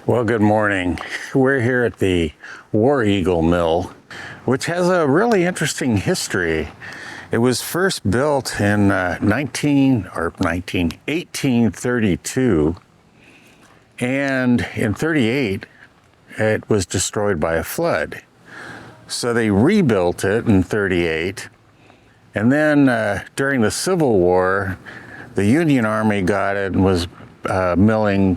Well, good morning. We're here at the War Eagle Mill, which has a really interesting history. It was first built in 1832, and in 38, it was destroyed by a flood. So they rebuilt it in 38, and then during the Civil War, the Union Army got it and was milling,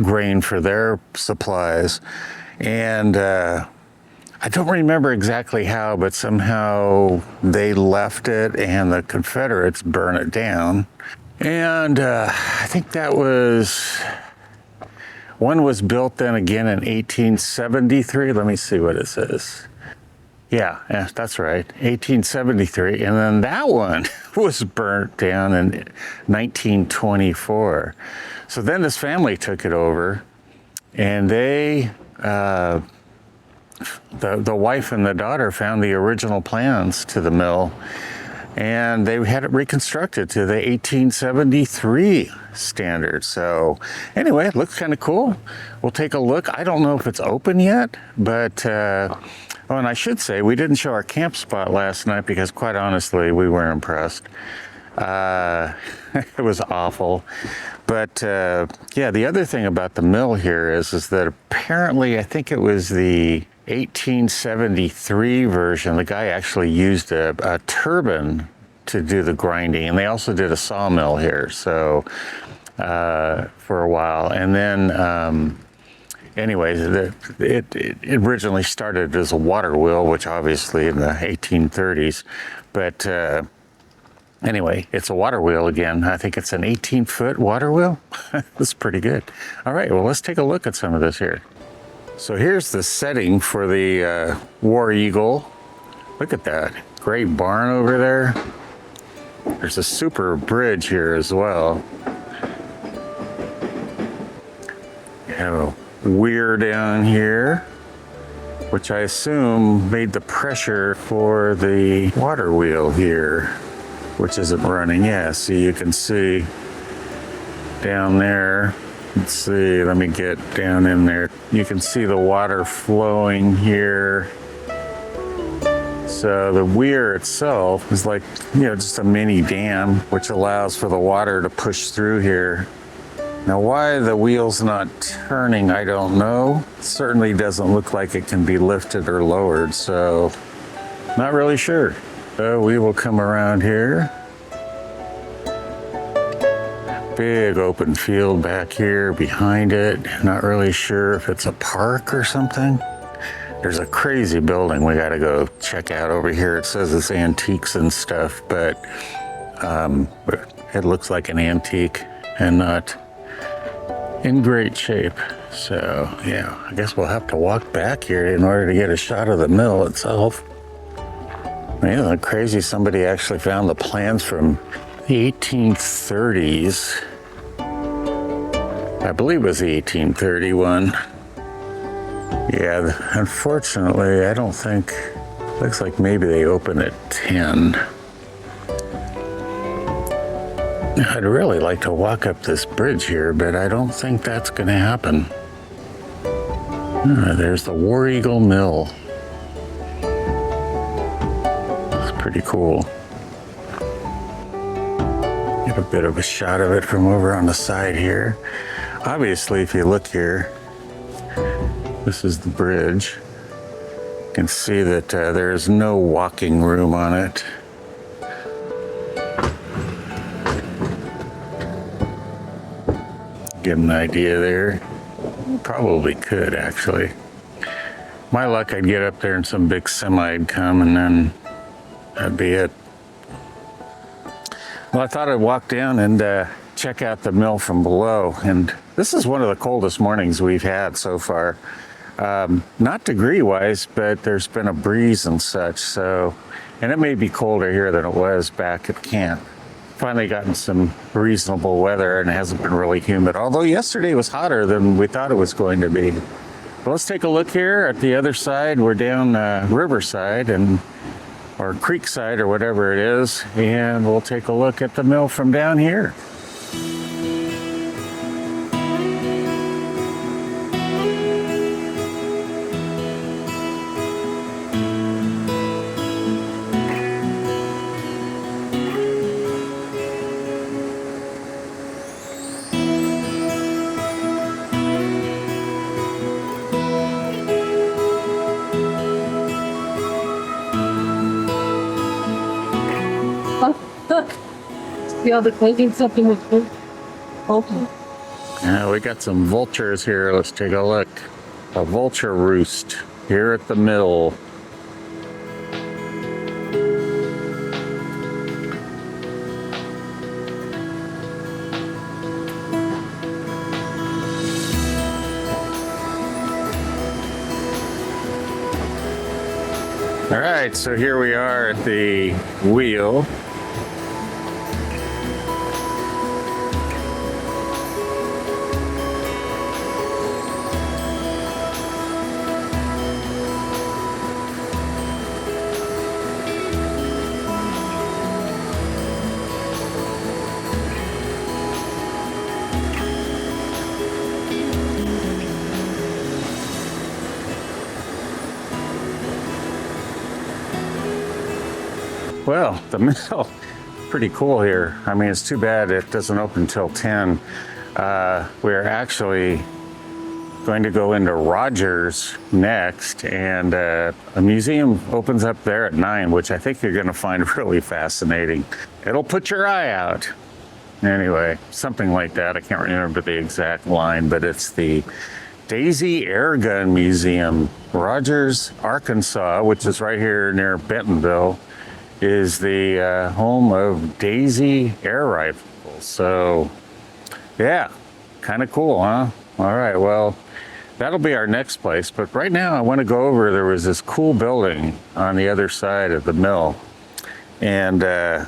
grain for their supplies. And I don't remember exactly how, but somehow they left it and the Confederates burned it down. And I think one was built then again in 1873. Let me see what it says. Yeah, that's right, 1873. And then that one was burnt down in 1924. So then this family took it over, and they, the wife and the daughter found the original plans to the mill, and they had it reconstructed to the 1873 standard. So anyway, it looks kind of cool. We'll take a look. I don't know if it's open yet, but oh, and I should say, we didn't show our camp spot last night because, quite honestly, we weren't impressed. It was awful. But yeah, the other thing about the mill here is that apparently, I think it was the 1873 version, the guy actually used a turbine to do the grinding, and they also did a sawmill here, so for a while. And then anyways, it originally started as a water wheel, which obviously in the 1830s, but anyway, it's a water wheel again. I think it's an 18-foot water wheel. That's pretty good. All right, well, let's take a look at some of this here. So here's the setting for the War Eagle. Look at that great barn over there. There's a super bridge here as well. You have a weir down here, which I assume made the pressure for the water wheel here, which isn't running. Yeah, see, you can see down there. Let's see, let me get down in there. You can see the water flowing here. So the weir itself is like, just a mini dam, which allows for the water to push through here. Now, why the wheel's not turning, I don't know. It certainly doesn't look like it can be lifted or lowered, so not really sure. So we will come around here. Big open field back here behind it. Not really sure if it's a park or something. There's a crazy building we gotta go check out over here. It says it's antiques and stuff, but it looks like an antique and not in great shape. So yeah, I guess we'll have to walk back here in order to get a shot of the mill itself. Man, that's crazy. Somebody actually found the plans from the 1830s. I believe it was the 1831. Yeah, unfortunately, I don't think, looks like maybe they open at 10. I'd really like to walk up this bridge here, but I don't think that's going to happen. There's the War Eagle Mill. It's pretty cool. Get a bit of a shot of it from over on the side here. Obviously, if you look here, this is the bridge. You can see that there is no walking room on it. Get an idea there. Probably could, actually. My luck, I'd get up there and some big semi'd come, and then that'd be it. Well, I thought I'd walk down and check out the mill from below. And this is one of the coldest mornings we've had so far. Not degree-wise, but there's been a breeze and such. So, and it may be colder here than it was back at camp. Finally gotten some reasonable weather, and it hasn't been really humid. Although yesterday was hotter than we thought it was going to be. But let's take a look here at the other side. We're down Riverside or Creekside or whatever it is, and we'll take a look at the mill from down here. Yeah, the closing something was open. Yeah, we got some vultures here. Let's take a look. A vulture roost here at the mill. All right, so here we are at the wheel. Well, the mill, pretty cool here. I mean, it's too bad it doesn't open until 10. We're actually going to go into Rogers next, and a museum opens up there at 9, which I think you're going to find really fascinating. It'll put your eye out. Anyway, something like that. I can't remember the exact line, but it's the Daisy Airgun Museum, Rogers, Arkansas, which is right here near Bentonville, is the home of Daisy air rifles. So, yeah, kind of cool, huh? All right, well, that'll be our next place. But right now, I want to go over. There was this cool building on the other side of the mill, and yeah,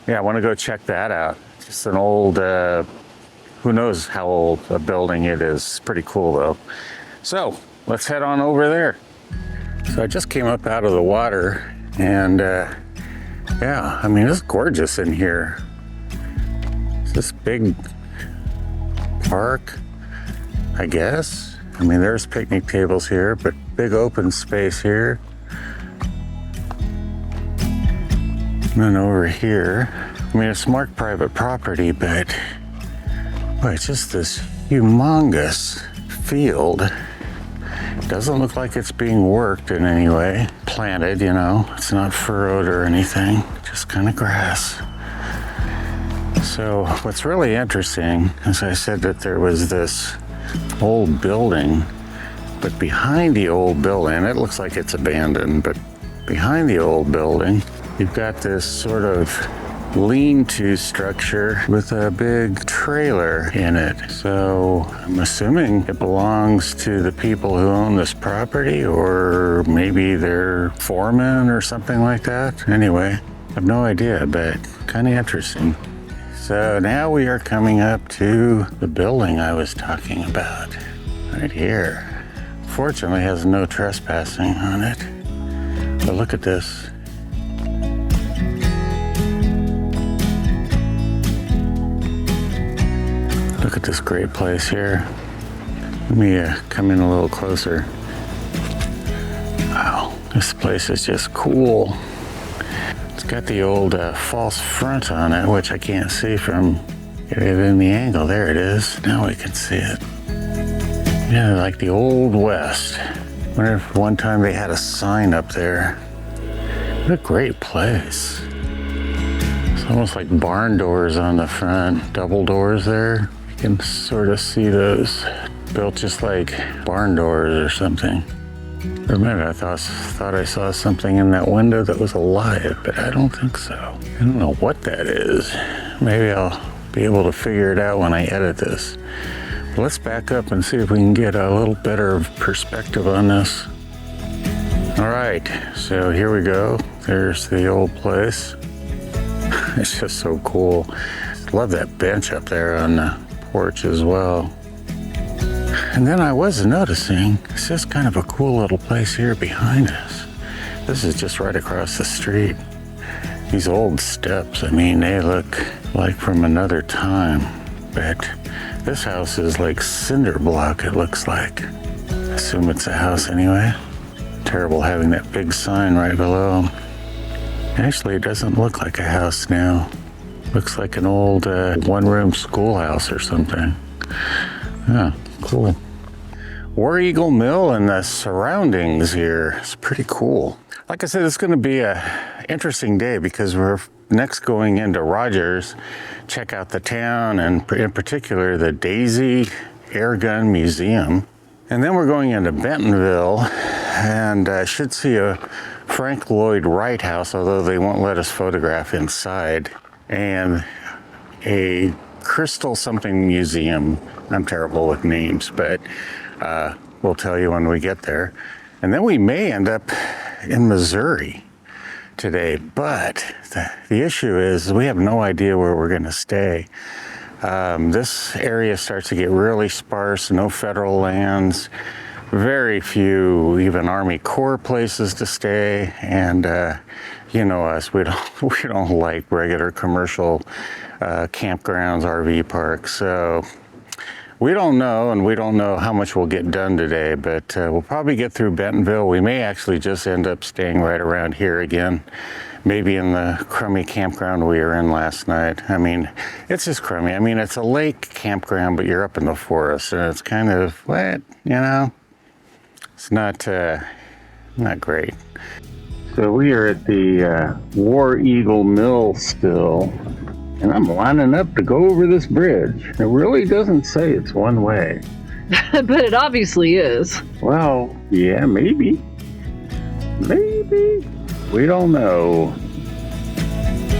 I want to go check that out. Just an old, who knows how old a building it is. It's pretty cool though. So let's head on over there. So I just came up out of the water. And yeah, I mean, it's gorgeous in here. It's this big park, I guess. I mean, there's picnic tables here, but big open space here. And then over here, I mean, it's marked private property, but boy, it's just this humongous field. Doesn't look like it's being worked in any way. Planted, you know, it's not furrowed or anything, just kind of grass. So what's really interesting, as I said, that there was this old building, but behind the old building, it looks like it's abandoned, but behind the old building, you've got this sort of lean-to structure with a big trailer in it. So I'm assuming it belongs to the people who own this property, or maybe they're foremen or something like that. Anyway, I have no idea, but kind of interesting. So now we are coming up to the building I was talking about, right here. Fortunately, it has no trespassing on it. But look at this. Look at this great place here. Let me come in a little closer. Wow, this place is just cool. It's got the old false front on it, which I can't see from it in the angle. There it is. Now we can see it. Yeah, like the Old West. Wonder if one time they had a sign up there. What a great place. It's almost like barn doors on the front, double doors there. You can sort of see those built just like barn doors or something. Or maybe I thought I saw something in that window that was alive, but I don't think so. I don't know what that is. Maybe I'll be able to figure it out when I edit this. But let's back up and see if we can get a little better perspective on this. All right, so here we go. There's the old place. It's just so cool. Love that bench up there on the porch as well. And then I was noticing, it's just kind of a cool little place here behind us. This is just right across the street. These old steps, I mean, they look like from another time, but this house is like cinder block, it looks like. I assume it's a house anyway. Terrible having that big sign right below. Actually, it doesn't look like a house now. Looks like an old one-room schoolhouse or something. Yeah, cool. War Eagle Mill and the surroundings here. It's pretty cool. Like I said, it's going to be an interesting day because we're next going into Rogers, check out the town, and in particular the Daisy Air Gun Museum. And then we're going into Bentonville, and should see a Frank Lloyd Wright house, although they won't let us photograph inside, and a Crystal something museum. I'm terrible with names, but we'll tell you when we get there. And then we may end up in Missouri today, but the issue is we have no idea where we're going to stay. This area starts to get really sparse, no federal lands, very few even Army Corps places to stay, and you know us, we don't like regular commercial campgrounds, RV parks, so we don't know, and we don't know how much we'll get done today, but we'll probably get through Bentonville. We may actually just end up staying right around here again, maybe in the crummy campground we were in last night. I mean, it's just crummy. I mean, it's a lake campground, but you're up in the forest, and it's kind of wet, you know? It's not great. So we are at the War Eagle Mill still, and I'm lining up to go over this bridge. It really doesn't say it's one way. But it obviously is. Well, yeah, maybe. Maybe. We don't know.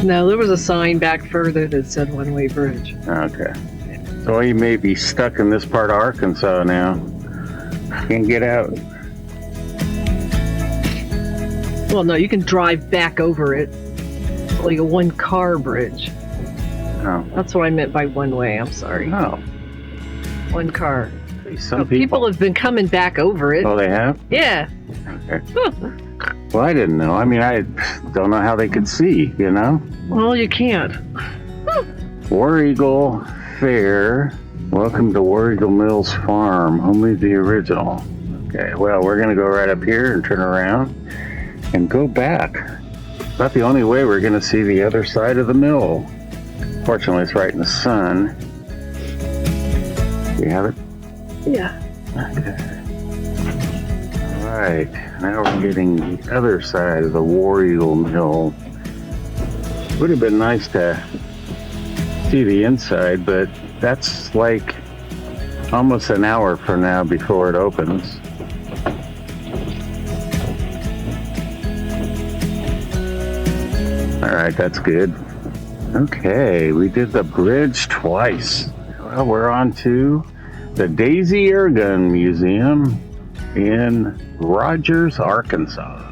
No, there was a sign back further that said one-way bridge. Okay. So he may be stuck in this part of Arkansas now. Can't get out. Well, no, you can drive back over it. Like a one-car bridge. Oh. That's what I meant by one-way. I'm sorry. Oh. One car. Some People have been coming back over it. Oh, they have? Yeah. Okay. Well, I didn't know. I mean, I don't know how they could see, you know? Well, you can't. War Eagle Fair. Welcome to War Eagle Mills Farm. Only the original. Okay, well, we're going to go right up here and turn around and go back. About the only way we're going to see the other side of the mill. Fortunately, it's right in the sun. Do you have it? Yeah. Okay. All right, now we're getting the other side of the War Eagle Mill. Would have been nice to see the inside, but that's like almost an hour from now before it opens. All right, that's good. Okay, we did the bridge twice. Well, we're on to the Daisy Air Gun Museum in Rogers, Arkansas.